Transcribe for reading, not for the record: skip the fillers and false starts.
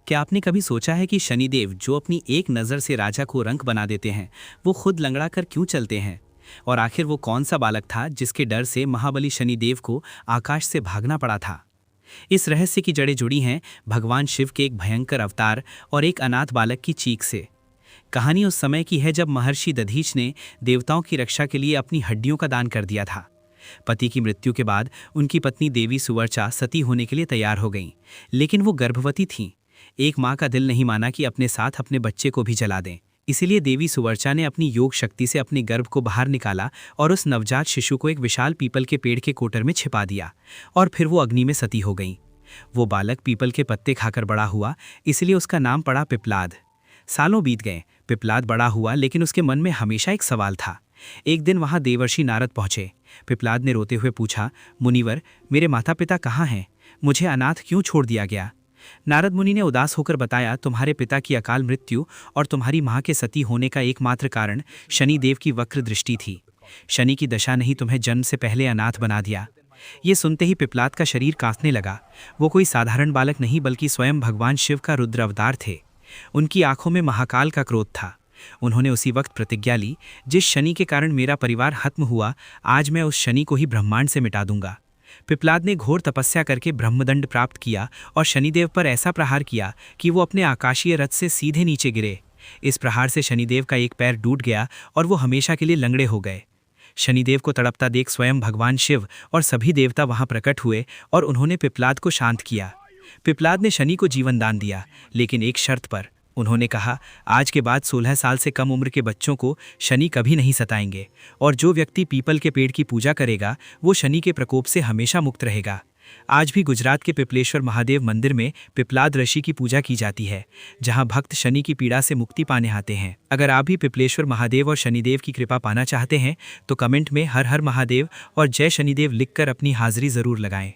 क्या आपने कभी सोचा है कि शनिदेव जो अपनी एक नज़र से राजा को रंक बना देते हैं, वो खुद लंगड़ा कर क्यों चलते हैं? और आखिर वो कौन सा बालक था जिसके डर से महाबली शनिदेव को आकाश से भागना पड़ा था? इस रहस्य की जड़ें जुड़ी हैं भगवान शिव के एक भयंकर अवतार और एक अनाथ बालक की चीख से। कहानी उस समय की है जब महर्षि दधीच ने देवताओं की रक्षा के लिए अपनी हड्डियों का दान कर दिया था। पति की मृत्यु के बाद उनकी पत्नी देवी सुवर्चा सती होने के लिए तैयार हो गईं, लेकिन वो गर्भवती थीं। एक माँ का दिल नहीं माना कि अपने साथ अपने बच्चे को भी जला दें। इसीलिए देवी सुवर्चा ने अपनी योग शक्ति से अपने गर्भ को बाहर निकाला और उस नवजात शिशु को एक विशाल पीपल के पेड़ के कोटर में छिपा दिया, और फिर वो अग्नि में सती हो गई। वो बालक पीपल के पत्ते खाकर बड़ा हुआ, इसलिए उसका नाम पड़ा पिपलाद। सालों बीत गए, पिपलाद बड़ा हुआ, लेकिन उसके मन में हमेशा एक सवाल था। एक दिन वहां देवर्षि नारद पहुंचे। पिपलाद ने रोते हुए पूछा, मुनिवर, मेरे माता पिता कहाँ हैं? मुझे अनाथ क्यों छोड़ दिया गया? नारद मुनि ने उदास होकर बताया, तुम्हारे पिता की अकाल मृत्यु और तुम्हारी मां के सती होने का एकमात्र कारण शनिदेव की वक्र दृष्टि थी। शनि की दशा ने ही तुम्हें जन्म से पहले अनाथ बना दिया। ये सुनते ही पिपलाद का शरीर कांपने लगा। वो कोई साधारण बालक नहीं बल्कि स्वयं भगवान शिव का रुद्र अवतार थे। उनकी आंखों में महाकाल का क्रोध था। उन्होंने उसी वक्त प्रतिज्ञा ली, जिस शनि के कारण मेरा परिवार खत्म हुआ, आज मैं उस शनि को ही ब्रह्मांड से मिटा दूंगा। पिपलाद ने घोर तपस्या करके ब्रह्मदंड प्राप्त किया और शनिदेव पर ऐसा प्रहार किया कि वो अपने आकाशीय रथ से सीधे नीचे गिरे। इस प्रहार से शनिदेव का एक पैर टूट गया और वो हमेशा के लिए लंगड़े हो गए। शनिदेव को तड़पता देख स्वयं भगवान शिव और सभी देवता वहां प्रकट हुए और उन्होंने पिपलाद को शांत किया। पिपलाद ने शनि को जीवन दान दिया, लेकिन एक शर्त पर। उन्होंने कहा, आज के बाद 16 साल से कम उम्र के बच्चों को शनि कभी नहीं सताएंगे, और जो व्यक्ति पीपल के पेड़ की पूजा करेगा वो शनि के प्रकोप से हमेशा मुक्त रहेगा। आज भी गुजरात के पिपलेश्वर महादेव मंदिर में पिपलाद ऋषि की पूजा की जाती है, जहां भक्त शनि की पीड़ा से मुक्ति पाने आते हैं। अगर आप भी पिपलेश्वर महादेव और शनिदेव की कृपा पाना चाहते हैं तो कमेंट में हर हर महादेव और जय शनिदेव लिखकर अपनी हाजिरी जरूर लगाएं।